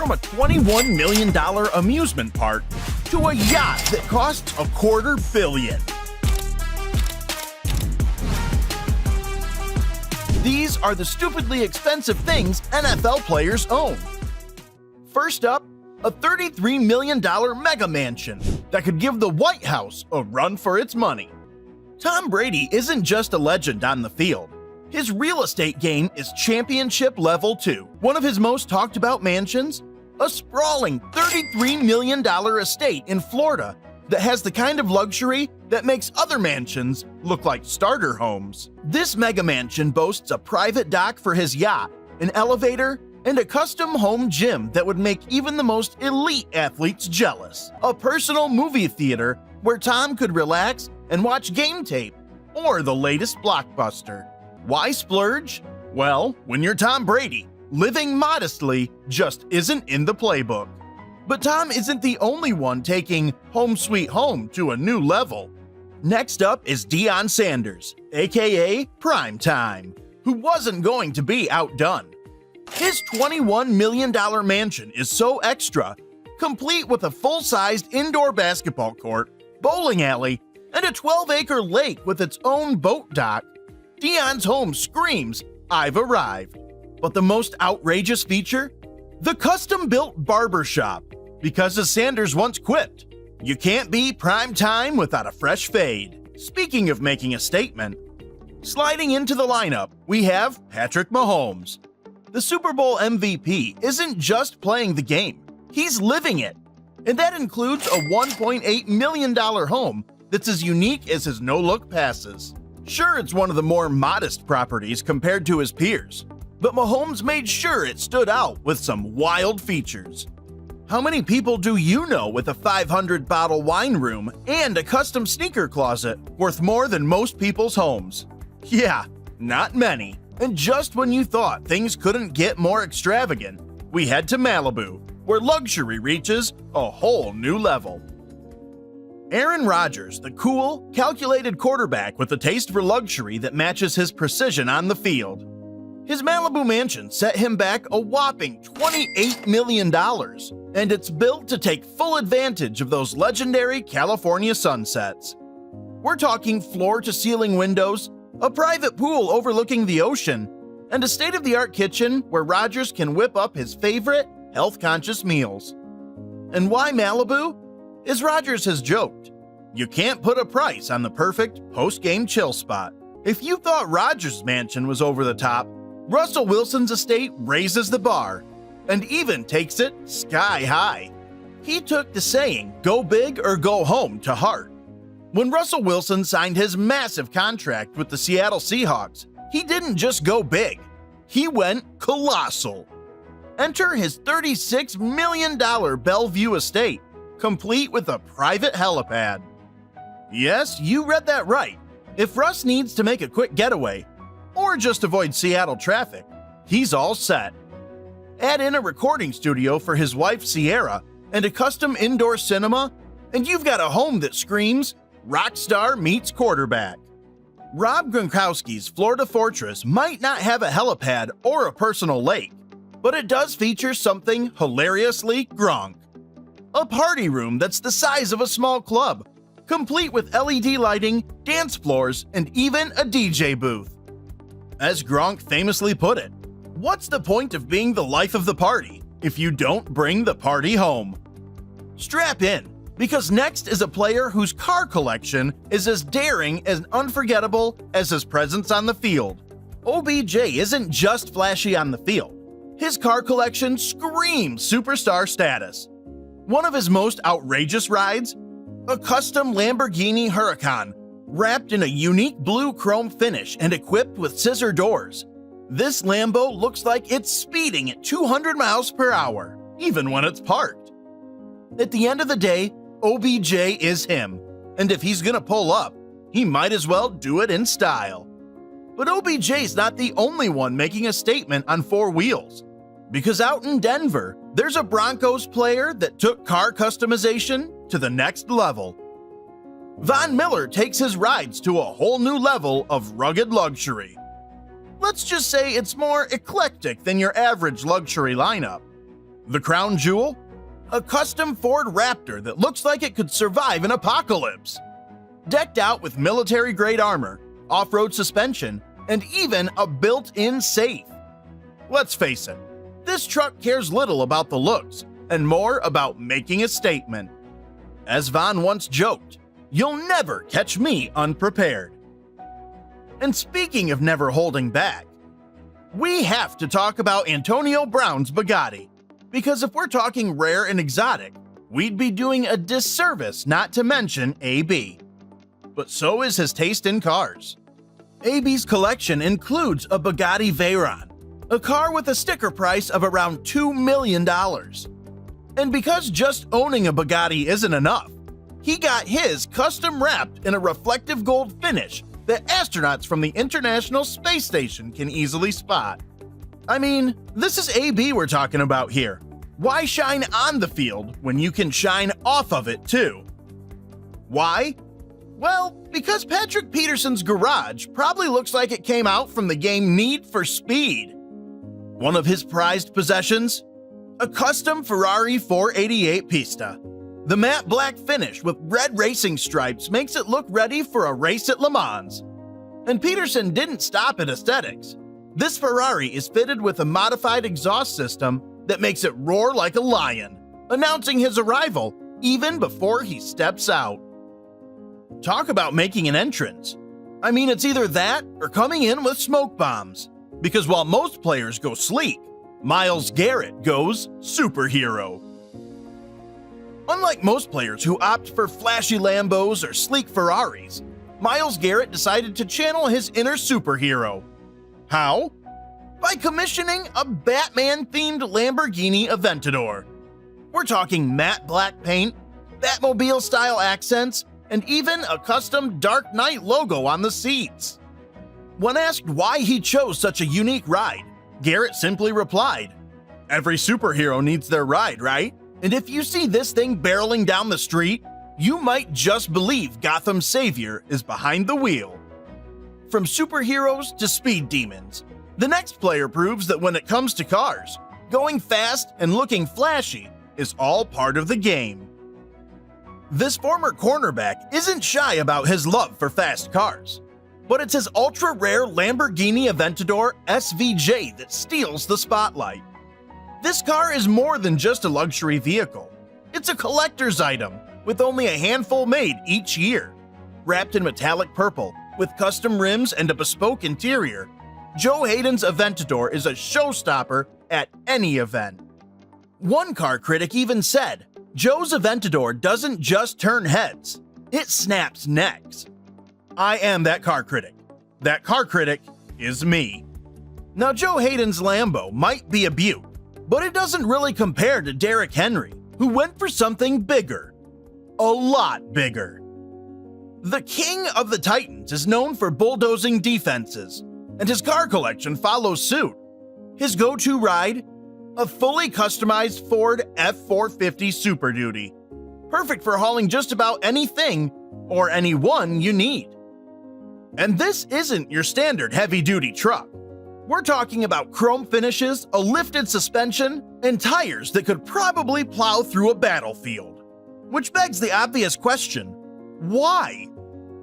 From a $21 million amusement park to a yacht that costs $250 million. These are the stupidly expensive things NFL players own. First up, a $33 million mega mansion that could give the White House a run for its money. Tom Brady isn't just a legend on the field. His real estate game is championship level too. One of his most talked about mansions? A sprawling $33 million estate in Florida that has the kind of luxury that makes other mansions look like starter homes. This mega mansion boasts a private dock for his yacht, an elevator, and a custom home gym that would make even the most elite athletes jealous. A personal movie theater where Tom could relax and watch game tape or the latest blockbuster. Why splurge? Well, when you're Tom Brady, living modestly just isn't in the playbook. But Tom isn't the only one taking Home Sweet Home to a new level. Next up is Deion Sanders, aka Prime Time, who wasn't going to be outdone. His $21 million mansion is so extra, complete with a full-sized indoor basketball court, bowling alley, and a 12-acre lake with its own boat dock. Deion's home screams, "I've arrived." But the most outrageous feature? The custom-built barbershop. Because as Sanders once quipped, you can't be prime time without a fresh fade. Speaking of making a statement, sliding into the lineup, we have Patrick Mahomes. The Super Bowl MVP isn't just playing the game, he's living it. And that includes a $1.8 million home that's as unique as his no-look passes. Sure, it's one of the more modest properties compared to his peers, but Mahomes made sure it stood out with some wild features. How many people do you know with a 500-bottle wine room and a custom sneaker closet worth more than most people's homes? Yeah, not many. And just when you thought things couldn't get more extravagant, we head to Malibu, where luxury reaches a whole new level. Aaron Rodgers, the cool, calculated quarterback with a taste for luxury that matches his precision on the field. His Malibu mansion set him back a whopping $28 million, and it's built to take full advantage of those legendary California sunsets. We're talking floor-to-ceiling windows, a private pool overlooking the ocean, and a state-of-the-art kitchen where Rodgers can whip up his favorite health-conscious meals. And why Malibu? As Rodgers has joked, you can't put a price on the perfect post-game chill spot. If you thought Rodgers' mansion was over the top, Russell Wilson's estate raises the bar and even takes it sky high. He took the saying, "Go big or go home," to heart. When Russell Wilson signed his massive contract with the Seattle Seahawks, he didn't just go big, he went colossal. Enter his $36 million Bellevue estate, complete with a private helipad. Yes, you read that right. If Russ needs to make a quick getaway, or just avoid Seattle traffic, he's all set. Add in a recording studio for his wife Sierra and a custom indoor cinema, and you've got a home that screams rock star meets quarterback. Rob Gronkowski's Florida Fortress might not have a helipad or a personal lake, but it does feature something hilariously Gronk. A party room that's the size of a small club, complete with LED lighting, dance floors, and even a DJ booth. As Gronk famously put it, what's the point of being the life of the party if you don't bring the party home? Strap in, because next is a player whose car collection is as daring and unforgettable as his presence on the field. OBJ isn't just flashy on the field. His car collection screams superstar status. One of his most outrageous rides? A custom Lamborghini Huracan, wrapped in a unique blue chrome finish and equipped with scissor doors. This Lambo looks like it's speeding at 200 miles per hour, even when it's parked. At the end of the day, OBJ is him, and if he's gonna pull up, he might as well do it in style. But OBJ's not the only one making a statement on four wheels, because out in Denver, there's a Broncos player that took car customization to the next level. Von Miller takes his rides to a whole new level of rugged luxury. Let's just say it's more eclectic than your average luxury lineup. The crown jewel? A custom Ford Raptor that looks like it could survive an apocalypse. Decked out with military-grade armor, off-road suspension, and even a built-in safe. Let's face it, this truck cares little about the looks and more about making a statement. As Vaughn once joked, "You'll never catch me unprepared." And speaking of never holding back, we have to talk about Antonio Brown's Bugatti, because if we're talking rare and exotic, we'd be doing a disservice not to mention AB. But so is his taste in cars. AB's collection includes a Bugatti Veyron, a car with a sticker price of around $2 million. And because just owning a Bugatti isn't enough, he got his custom wrapped in a reflective gold finish that astronauts from the International Space Station can easily spot. I mean, this is AB we're talking about here. Why shine on the field when you can shine off of it too? Why? Well, because Patrick Peterson's garage probably looks like it came out from the game Need for Speed. One of his prized possessions? A custom Ferrari 488 Pista. The matte black finish with red racing stripes makes it look ready for a race at Le Mans. And Peterson didn't stop at aesthetics. This Ferrari is fitted with a modified exhaust system that makes it roar like a lion, announcing his arrival even before he steps out. Talk about making an entrance. I mean, it's either that or coming in with smoke bombs. Because while most players go sleek, Myles Garrett goes superhero. Unlike most players who opt for flashy Lambos or sleek Ferraris, Myles Garrett decided to channel his inner superhero. How? By commissioning a Batman-themed Lamborghini Aventador. We're talking matte black paint, Batmobile-style accents, and even a custom Dark Knight logo on the seats. When asked why he chose such a unique ride, Garrett simply replied, "Every superhero needs their ride, right? And if you see this thing barreling down the street, you might just believe Gotham's savior is behind the wheel." From superheroes to speed demons, the next player proves that when it comes to cars, going fast and looking flashy is all part of the game. This former cornerback isn't shy about his love for fast cars, but it's his ultra-rare Lamborghini Aventador SVJ that steals the spotlight. This car is more than just a luxury vehicle. It's a collector's item, with only a handful made each year. Wrapped in metallic purple, with custom rims and a bespoke interior, Joe Hayden's Aventador is a showstopper at any event. One car critic even said, "Joe's Aventador doesn't just turn heads, it snaps necks." I am that car critic. That car critic is me. Now, Joe Hayden's Lambo might be a beaut, but it doesn't really compare to Derrick Henry, who went for something bigger. A lot bigger. The King of the Titans is known for bulldozing defenses, and his car collection follows suit. His go-to ride? A fully customized Ford F450 Super Duty. Perfect for hauling just about anything or anyone you need. And this isn't your standard heavy-duty truck. We're talking about chrome finishes, a lifted suspension, and tires that could probably plow through a battlefield. Which begs the obvious question, why?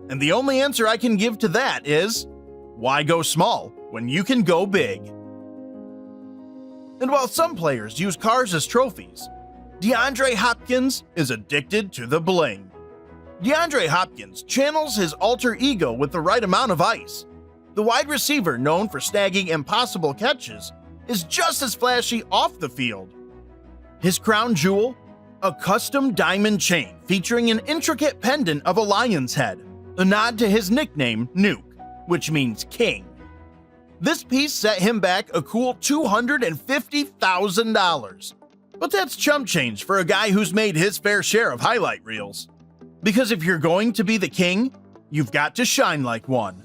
And the only answer I can give to that is, why go small when you can go big? And while some players use cars as trophies, DeAndre Hopkins is addicted to the bling. DeAndre Hopkins channels his alter ego with the right amount of ice. The wide receiver known for snagging impossible catches is just as flashy off the field. His crown jewel? A custom diamond chain featuring an intricate pendant of a lion's head, a nod to his nickname, Nuke, which means king. This piece set him back a cool $250,000. But that's chump change for a guy who's made his fair share of highlight reels. Because if you're going to be the king, you've got to shine like one.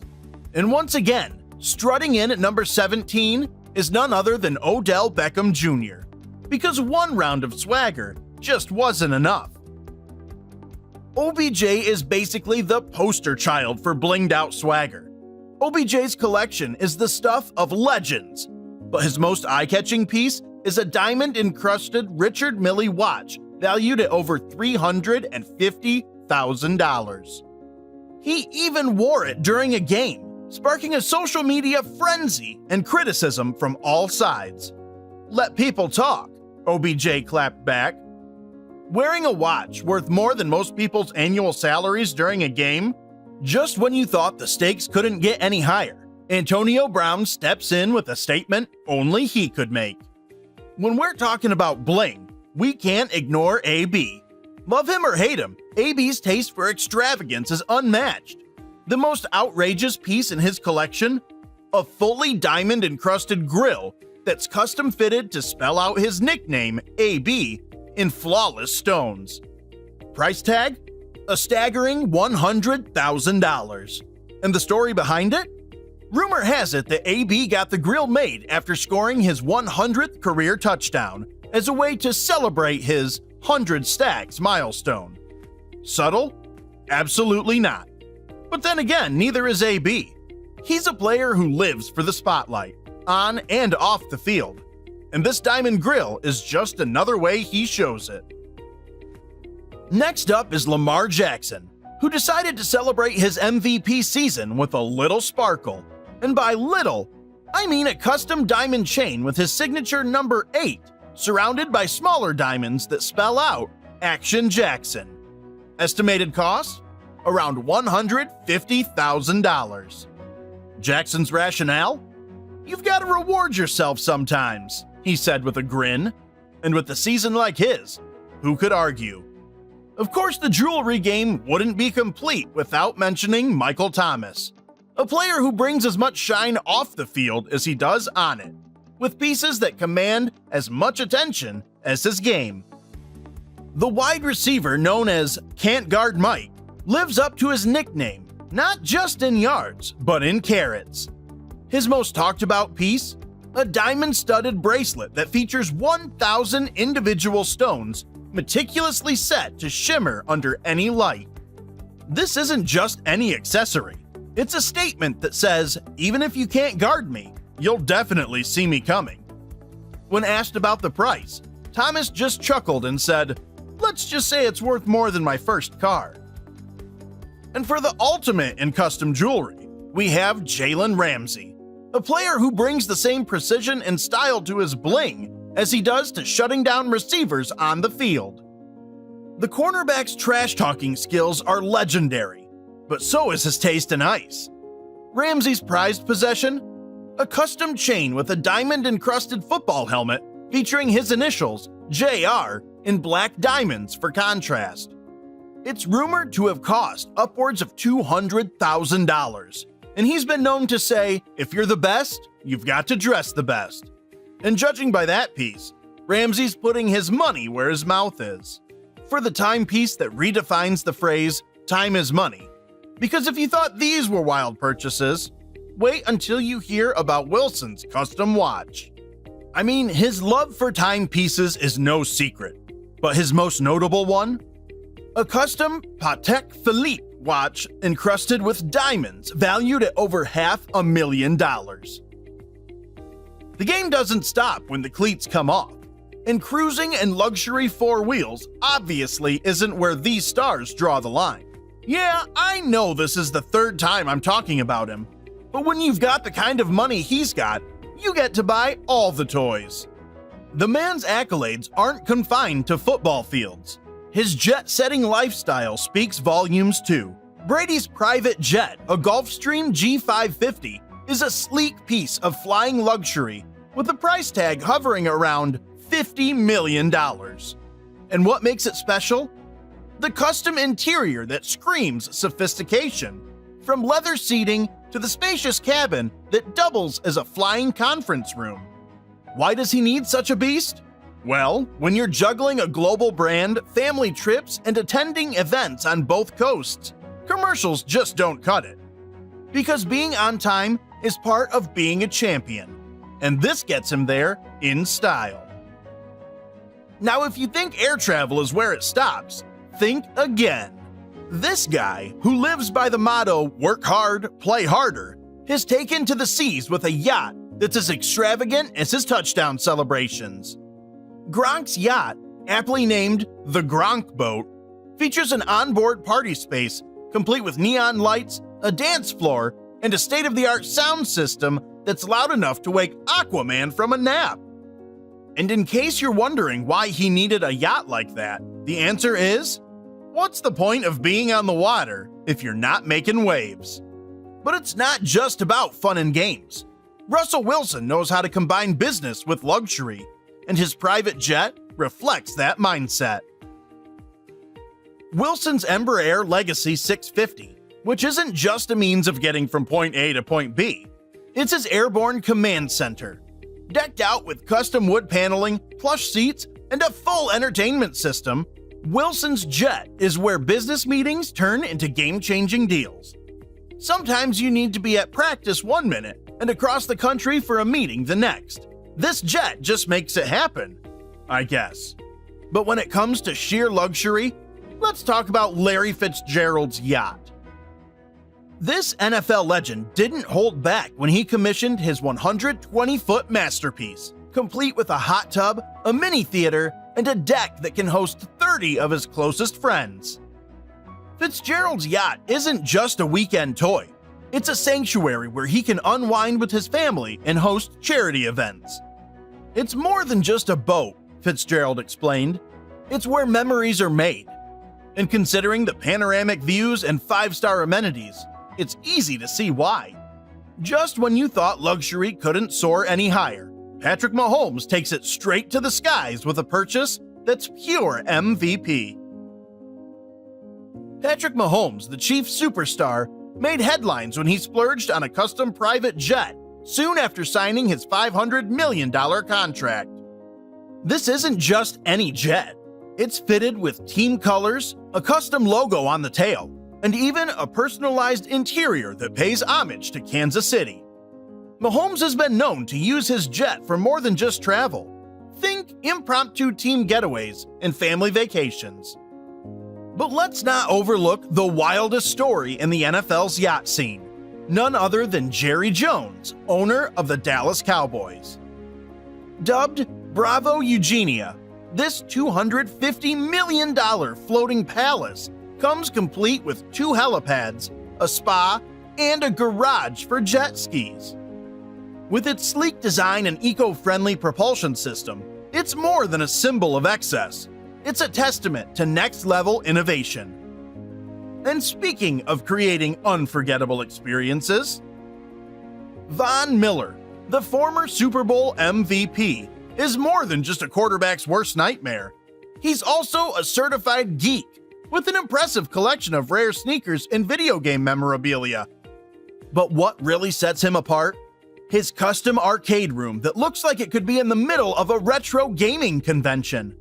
And once again, strutting in at number 17 is none other than Odell Beckham Jr. Because one round of swagger just wasn't enough. OBJ is basically the poster child for blinged out swagger. OBJ's collection is the stuff of legends, but his most eye-catching piece is a diamond-encrusted Richard Mille watch valued at over $350,000. He even wore it during a game, sparking a social media frenzy and criticism from all sides. "Let people talk," OBJ clapped back. Wearing a watch worth more than most people's annual salaries during a game? Just when you thought the stakes couldn't get any higher, Antonio Brown steps in with a statement only he could make. When we're talking about bling, we can't ignore AB. Love him or hate him, AB's taste for extravagance is unmatched. The most outrageous piece in his collection? A fully diamond-encrusted grill that's custom fitted to spell out his nickname, AB, in flawless stones. Price tag? A staggering $100,000. And the story behind it? Rumor has it that AB got the grill made after scoring his 100th career touchdown as a way to celebrate his 100 stacks milestone. Subtle? Absolutely not. But then again, neither is AB. He's a player who lives for the spotlight, on and off the field. And this diamond grill is just another way he shows it. Next up is Lamar Jackson, who decided to celebrate his MVP season with a little sparkle. And by little, I mean a custom diamond chain with his signature number 8, surrounded by smaller diamonds that spell out Action Jackson. Estimated cost? Around $150,000. Jackson's rationale? "You've got to reward yourself sometimes," he said with a grin. And with a season like his, who could argue? Of course, the jewelry game wouldn't be complete without mentioning Michael Thomas, a player who brings as much shine off the field as he does on it, with pieces that command as much attention as his game. The wide receiver known as Can't Guard Mike lives up to his nickname, not just in yards, but in carats. His most talked about piece? A diamond-studded bracelet that features 1,000 individual stones meticulously set to shimmer under any light. This isn't just any accessory. It's a statement that says, even if you can't guard me, you'll definitely see me coming. When asked about the price, Thomas just chuckled and said, "Let's just say it's worth more than my first car." And for the ultimate in custom jewelry, we have Jalen Ramsey, a player who brings the same precision and style to his bling as he does to shutting down receivers on the field. The cornerback's trash-talking skills are legendary, but so is his taste in ice. Ramsey's prized possession? A custom chain with a diamond-encrusted football helmet featuring his initials, JR, in black diamonds for contrast. It's rumored to have cost upwards of $200,000, and he's been known to say, "If you're the best, you've got to dress the best." And judging by that piece, Ramsey's putting his money where his mouth is. For the timepiece that redefines the phrase, "time is money." Because if you thought these were wild purchases, wait until you hear about Wilson's custom watch. I mean, his love for timepieces is no secret, but his most notable one? A custom Patek Philippe watch encrusted with diamonds valued at over $500,000. The game doesn't stop when the cleats come off, and cruising and luxury four wheels obviously isn't where these stars draw the line. Yeah, I know this is the third time I'm talking about him, but when you've got the kind of money he's got, you get to buy all the toys. The man's accolades aren't confined to football fields. His jet-setting lifestyle speaks volumes too. Brady's private jet, a Gulfstream G550, is a sleek piece of flying luxury with a price tag hovering around $50 million. And what makes it special? The custom interior that screams sophistication, from leather seating to the spacious cabin that doubles as a flying conference room. Why does he need such a beast? Well, when you're juggling a global brand, family trips, and attending events on both coasts, commercials just don't cut it. Because being on time is part of being a champion, and this gets him there in style. Now, if you think air travel is where it stops, think again. This guy, who lives by the motto, "work hard, play harder," has taken to the seas with a yacht that's as extravagant as his touchdown celebrations. Gronk's yacht, aptly named the Gronk Boat, features an onboard party space complete with neon lights, a dance floor, and a state-of-the-art sound system that's loud enough to wake Aquaman from a nap. And in case you're wondering why he needed a yacht like that, the answer is, what's the point of being on the water if you're not making waves? But it's not just about fun and games. Russell Wilson knows how to combine business with luxury, and his private jet reflects that mindset. Wilson's Embraer Air Legacy 650, which isn't just a means of getting from point A to point B. It's his airborne command center. Decked out with custom wood paneling, plush seats, and a full entertainment system, Wilson's jet is where business meetings turn into game-changing deals. Sometimes you need to be at practice 1 minute and across the country for a meeting the next. This jet just makes it happen, I guess. But when it comes to sheer luxury, let's talk about Larry Fitzgerald's yacht. This NFL legend didn't hold back when he commissioned his 120-foot masterpiece, complete with a hot tub, a mini theater, and a deck that can host 30 of his closest friends. Fitzgerald's yacht isn't just a weekend toy. It's a sanctuary where he can unwind with his family and host charity events. It's more than just a boat, Fitzgerald explained. It's where memories are made. And considering the panoramic views and 5-star amenities, it's easy to see why. Just when you thought luxury couldn't soar any higher, Patrick Mahomes takes it straight to the skies with a purchase that's pure MVP. Patrick Mahomes, the Chiefs superstar, made headlines when he splurged on a custom private jet soon after signing his $500 million contract. This isn't just any jet. It's fitted with team colors, a custom logo on the tail, and even a personalized interior that pays homage to Kansas City. Mahomes has been known to use his jet for more than just travel. Think impromptu team getaways and family vacations. But let's not overlook the wildest story in the NFL's yacht scene. None other than Jerry Jones, owner of the Dallas Cowboys. Dubbed Bravo Eugenia, this $250 million floating palace comes complete with 2 helipads, a spa, and a garage for jet skis. With its sleek design and eco-friendly propulsion system, it's more than a symbol of excess. It's a testament to next-level innovation. And speaking of creating unforgettable experiences, Von Miller, the former Super Bowl MVP, is more than just a quarterback's worst nightmare. He's also a certified geek with an impressive collection of rare sneakers and video game memorabilia. But what really sets him apart? His custom arcade room that looks like it could be in the middle of a retro gaming convention.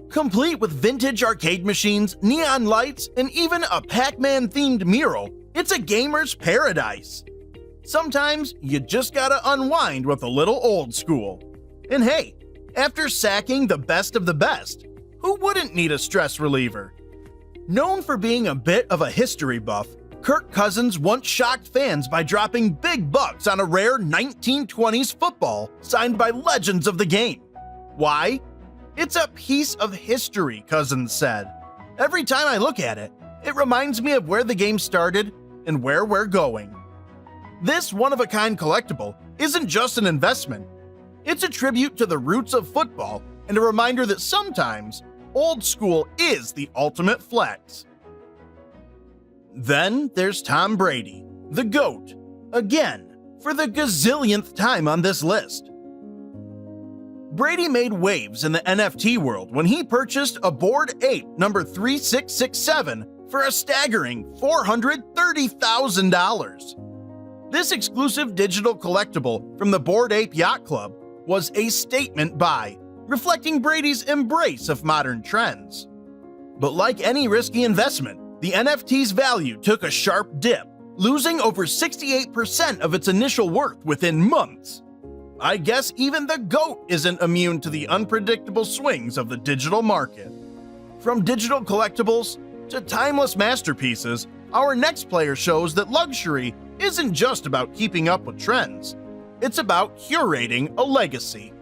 Complete with vintage arcade machines, neon lights, and even a Pac-Man themed mural, it's a gamer's paradise. Sometimes you just gotta unwind with a little old school. And hey, after sacking the best of the best, who wouldn't need a stress reliever? Known for being a bit of a history buff, Kirk Cousins once shocked fans by dropping big bucks on a rare 1920s football signed by legends of the game. Why? It's a piece of history, Cousins said. Every time I look at it, it reminds me of where the game started and where we're going. This one-of-a-kind collectible isn't just an investment. It's a tribute to the roots of football and a reminder that sometimes old school is the ultimate flex. Then there's Tom Brady, the GOAT, again, for the gazillionth time on this list. Brady made waves in the NFT world when he purchased a Bored Ape number 3667 for a staggering $430,000. This exclusive digital collectible from the Bored Ape Yacht Club was a statement buy, reflecting Brady's embrace of modern trends. But like any risky investment, the NFT's value took a sharp dip, losing over 68% of its initial worth within months. I guess even the GOAT isn't immune to the unpredictable swings of the digital market. From digital collectibles to timeless masterpieces, our next player shows that luxury isn't just about keeping up with trends. it's about curating a legacy.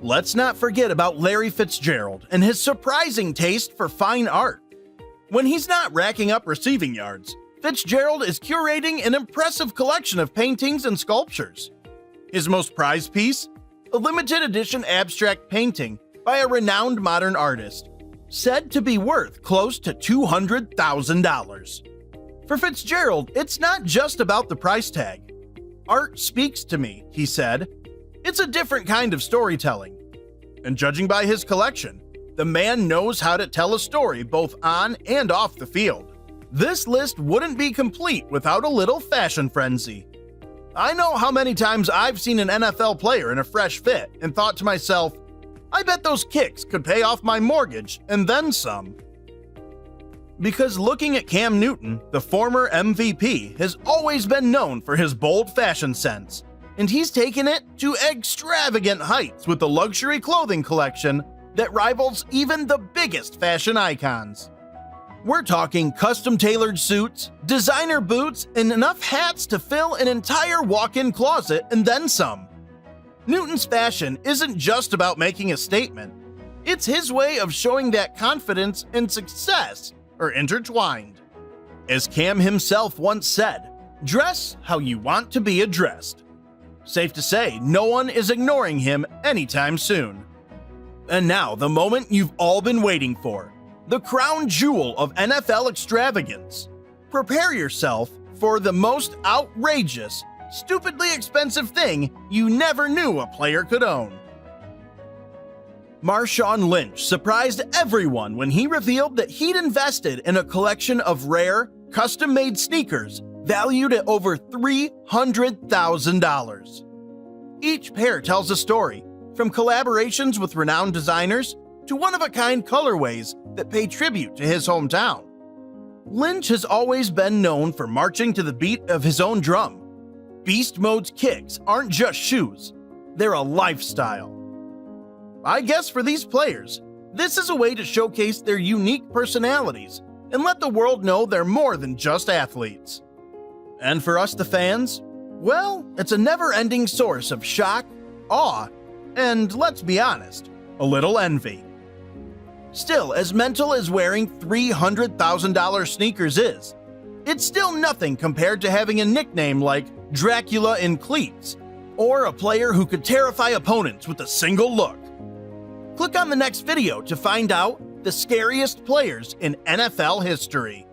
Let's not forget about Larry Fitzgerald and his surprising taste for fine art. When he's not racking up receiving yards, Fitzgerald is curating an impressive collection of paintings and sculptures. His most prized piece? A limited edition abstract painting by a renowned modern artist, said to be worth close to $200,000. For Fitzgerald, it's not just about the price tag. Art speaks to me, he said. It's a different kind of storytelling. And judging by his collection, the man knows how to tell a story both on and off the field. This list wouldn't be complete without a little fashion frenzy. I know how many times I've seen an NFL player in a fresh fit and thought to myself, I bet those kicks could pay off my mortgage and then some. Because looking at Cam Newton, the former MVP, has always been known for his bold fashion sense, and he's taken it to extravagant heights with the luxury clothing collection that rivals even the biggest fashion icons. We're talking custom-tailored suits, designer boots, and enough hats to fill an entire walk-in closet and then some. Newton's fashion isn't just about making a statement. It's his way of showing that confidence and success are intertwined. As Cam himself once said, dress how you want to be addressed. Safe to say, no one is ignoring him anytime soon. And now, the moment you've all been waiting for. The crown jewel of NFL extravagance. Prepare yourself for the most outrageous, stupidly expensive thing you never knew a player could own. Marshawn Lynch surprised everyone when he revealed that he'd invested in a collection of rare, custom-made sneakers valued at over $300,000. Each pair tells a story, from collaborations with renowned designers to one-of-a-kind colorways that pay tribute to his hometown. Lynch has always been known for marching to the beat of his own drum. Beast Mode's kicks aren't just shoes, they're a lifestyle. I guess for these players, this is a way to showcase their unique personalities and let the world know they're more than just athletes. And for us, the fans, well, it's a never-ending source of shock, awe, and, let's be honest, a little envy. Still, as mental as wearing $300,000 sneakers is, it's still nothing compared to having a nickname like Dracula in cleats, or a player who could terrify opponents with a single look. Click on the next video to find out the scariest players in NFL history.